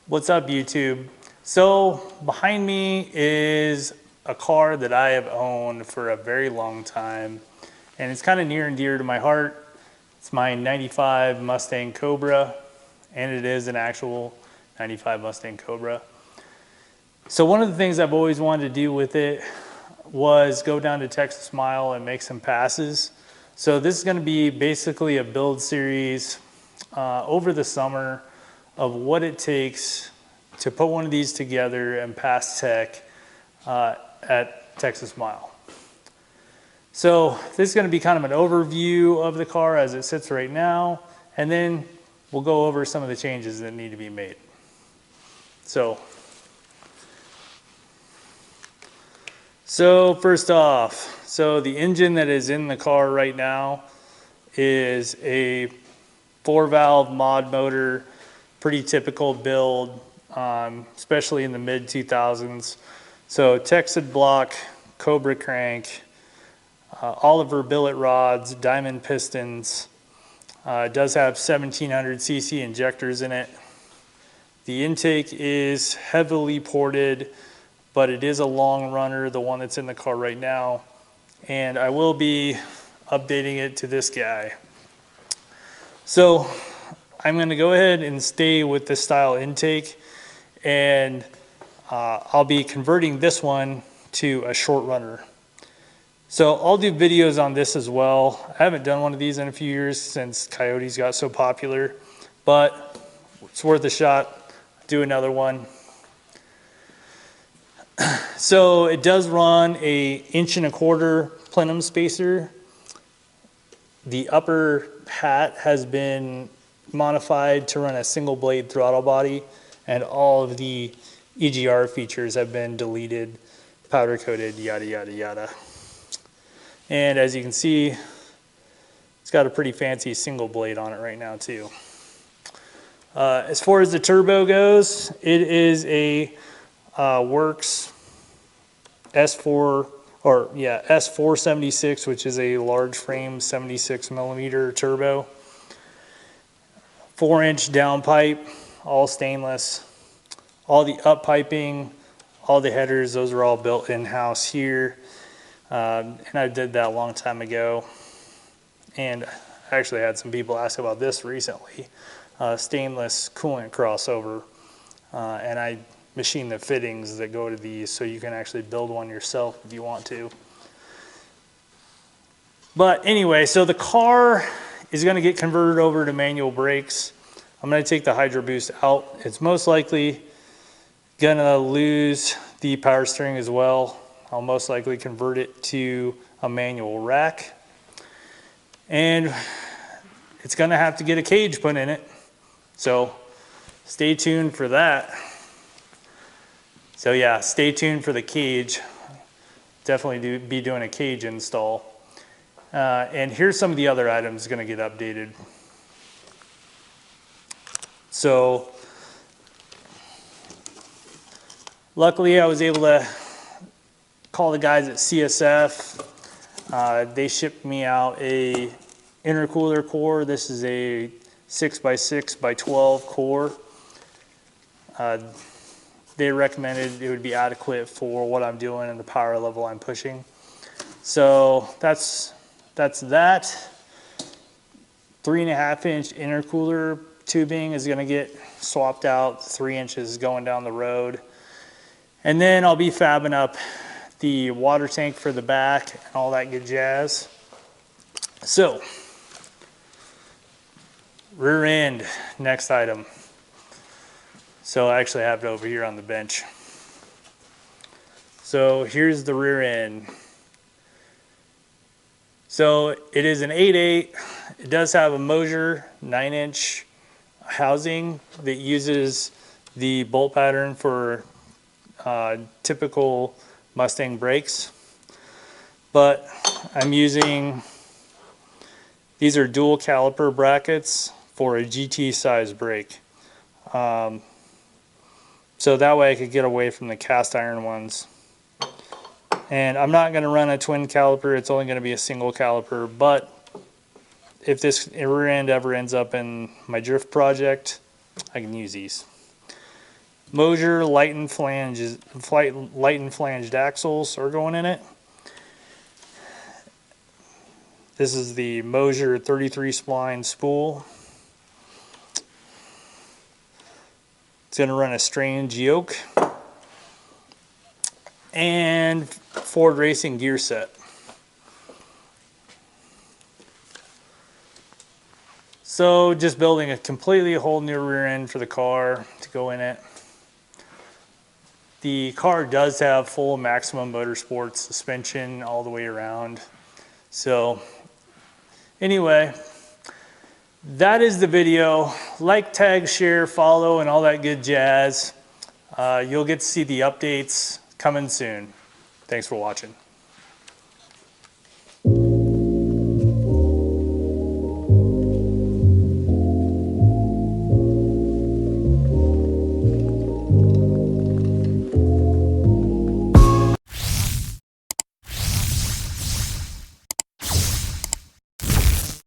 What's up, YouTube? So behind me is a car that I have owned for a very long time, and it's kind of near and dear to my heart. It's my 95 Mustang Cobra, and it is an actual 95 Mustang Cobra. So one of the things I've always wanted to do with it was go down to Texas Mile and make some passes. So this is going to be basically a build series over the summer of what it takes to put one of these together and pass tech at Texas Mile. So this is going to be kind of an overview of the car as it sits right now, and then we'll go over some of the changes that need to be made. So first off, so the engine that is in the car right now is a 4-valve mod motor, pretty typical build, especially in the mid 2000s. So Texas block, Cobra crank, Oliver billet rods, diamond pistons. It does have 1700 cc injectors in it. The intake is heavily ported, but it is a long runner, the one that's in the car right now. And I will be updating it to this guy. So I'm going to go ahead and stay with this style intake, and I'll be converting this one to a short runner. So I'll do videos on this as well. I haven't done one of these in a few years since Coyotes got so popular, but it's worth a shot. Do another one. So it does run a 1.25 inch plenum spacer. The upper hat has been modified to run a single blade throttle body, and all of the EGR features have been deleted, powder coated, yada yada yada. And as you can see, it's got a pretty fancy single blade on it right now too. As far as the turbo goes, it is a Works S476, which is a large frame 76 millimeter turbo. 4-inch downpipe, all stainless. All the up piping, all the headers, those are all built in-house here. And I did that a long time ago. And I actually had some people ask about this recently. Stainless coolant crossover. And I machined the fittings that go to these, so you can actually build one yourself if you want to. But anyway, so the car is going to get converted over to manual brakes. I'm going to take the Hydro Boost out. It's most likely going to lose the power steering as well. I'll most likely convert it to a manual rack. And it's going to have to get a cage put in it. So stay tuned for that. So yeah, stay tuned for the cage. Definitely be doing a cage install. And here's some of the other items going to get updated. So luckily I was able to call the guys at CSF. They shipped me out a intercooler core. This is a 6x6x12 core. They recommended it would be adequate for what I'm doing and the power level I'm pushing. So that's that. 3.5 inch intercooler tubing is going to get swapped out, 3 inches going down the road. And then I'll be fabbing up the water tank for the back and all that good jazz. So, rear end, next item. So I actually have it over here on the bench. So here's the rear end. So it is an 8.8. It does have a Mosier 9-inch housing that uses the bolt pattern for typical Mustang brakes. But I'm using, these are dual caliper brackets for a GT size brake. So that way I could get away from the cast iron ones. And I'm not going to run a twin caliper, it's only going to be a single caliper, but if this rear end ever ends up in my drift project, I can use these. Mosier light and flanged axles are going in it. This is the Mosier 33 spline spool. It's going to run a strange yoke and Ford Racing gear set. So just building a completely whole new rear end for the car to go in it. The car does have full Maximum Motorsports suspension all the way around. So anyway, that is the video. Like, tag, share, follow, and all that good jazz. You'll get to see the updates coming soon. Thanks for watching.